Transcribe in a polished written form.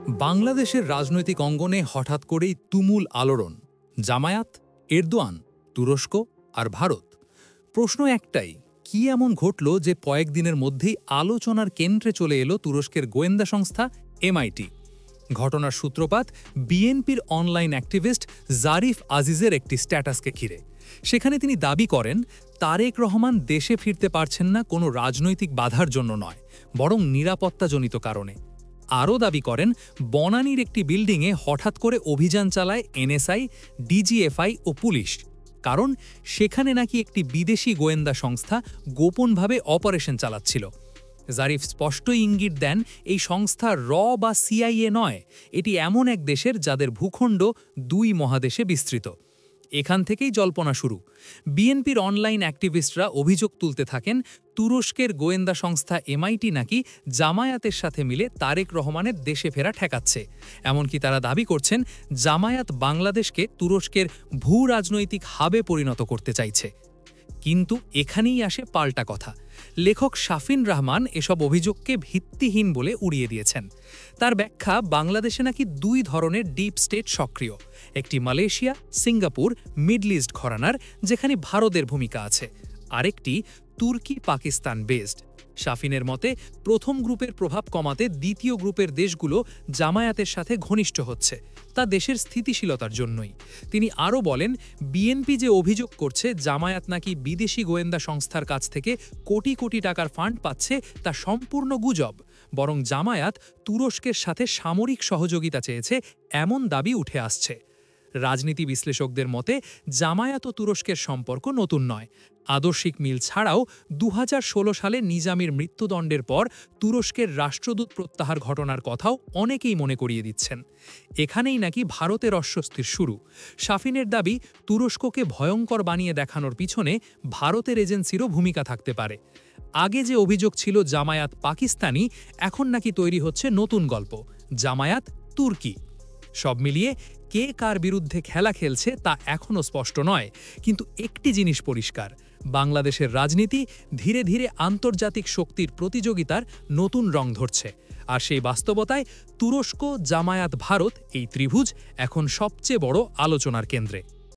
বাংলাদেশের রাজনৈতিক অঙ্গনে হঠাৎ করেই তুমুল আলোড়ন। জামায়াত, এরদোয়ান, তুরস্ক আর ভারত। প্রশ্ন একটাই, কি এমন ঘটল যে কয়েকদিনের মধ্যেই আলোচনার কেন্দ্রে চলে এলো তুরস্কের গোয়েন্দা সংস্থা এমআইটি? ঘটনার সূত্রপাত বিএনপির অনলাইন অ্যাক্টিভিস্ট জারিফ আজিজের একটি স্ট্যাটাসকে ঘিরে। সেখানে তিনি দাবি করেন, তারেক রহমান দেশে ফিরতে পারছেন না কোনো রাজনৈতিক বাধার জন্য নয়, বরং নিরাপত্তাজনিত কারণে। আরও দাবি করেন, বনানীর একটি বিল্ডিংয়ে হঠাৎ করে অভিযান চালায় এনএসআই, ডিজিএফআই ও পুলিশ, কারণ সেখানে নাকি একটি বিদেশি গোয়েন্দা সংস্থা গোপনভাবে অপারেশন চালাচ্ছিল। জারিফ স্পষ্টই ইঙ্গিত দেন, এই সংস্থা বা সিআইএ নয়, এটি এমন এক দেশের যাদের ভূখণ্ড দুই মহাদেশে বিস্তৃত। এখান থেকেই জল্পনা শুরু। বিএনপির অনলাইন অ্যাক্টিভিস্টরা অভিযোগ তুলতে থাকেন, তুরস্কের গোয়েন্দা সংস্থা এমআইটি নাকি জামায়াতের সাথে মিলে তারেক রহমানের দেশে ফেরা ঠেকাচ্ছে। এমনকি তারা দাবি করছেন, জামায়াত বাংলাদেশকে তুরস্কের ভূ রাজনৈতিক হাবে পরিণত করতে চাইছে। কিন্তু এখানেই আসে পাল্টা কথা। লেখক শাফিন রহমান এসব অভিযোগকে ভিত্তিহীন বলে উড়িয়ে দিয়েছেন। তার ব্যাখ্যা, বাংলাদেশে নাকি দুই ধরনের ডিপ স্টেট সক্রিয়, একটি মালয়েশিয়া, সিঙ্গাপুর, মিডল ইস্ট ঘরানার, যেখানে ভারতের ভূমিকা আছে, আরেকটি তুর্কি পাকিস্তান বেসড। শাফিনের মতে, প্রথম গ্রুপের প্রভাব কমাতে দ্বিতীয় গ্রুপের দেশগুলো জামায়াতের সাথে ঘনিষ্ঠ হচ্ছে, তা দেশের স্থিতিশীলতার জন্যই। তিনি আরও বলেন, বিএনপি যে অভিযোগ করছে জামায়াত নাকি বিদেশি গোয়েন্দা সংস্থার কাছ থেকে কোটি কোটি টাকার ফান্ড পাচ্ছে, তা সম্পূর্ণ গুজব। বরং জামায়াত তুরস্কের সাথে সামরিক সহযোগিতা চেয়েছে, এমন দাবি উঠে আসছে। রাজনীতি বিশ্লেষকদের মতে, জামায়াত ও তুরস্কের সম্পর্ক নতুন নয়। আদর্শিক মিল ছাড়াও 2016 সালে নিজামীর মৃত্যুদণ্ডের পর তুরস্কের রাষ্ট্রদূত প্রত্যাহার ঘটনার কথাও অনেকেই মনে করিয়ে দিচ্ছেন। এখানেই নাকি ভারতের অস্বস্তির শুরু। শাফিনের দাবি, তুরস্ককে ভয়ঙ্কর বানিয়ে দেখানোর পিছনে ভারতের এজেন্সিরও ভূমিকা থাকতে পারে। আগে যে অভিযোগ ছিল জামায়াত পাকিস্তানি, এখন নাকি তৈরি হচ্ছে নতুন গল্প, জামায়াত তুর্কি। সব মিলিয়ে কে কার বিরুদ্ধে খেলা খেলছে তা এখনও স্পষ্ট নয়, কিন্তু একটি জিনিস পরিষ্কার, বাংলাদেশের রাজনীতি ধীরে ধীরে আন্তর্জাতিক শক্তির প্রতিযোগিতার নতুন রং ধরছে। আর সেই বাস্তবতায় তুরস্ক, জামায়াত, ভারত, এই ত্রিভুজ এখন সবচেয়ে বড় আলোচনার কেন্দ্রে।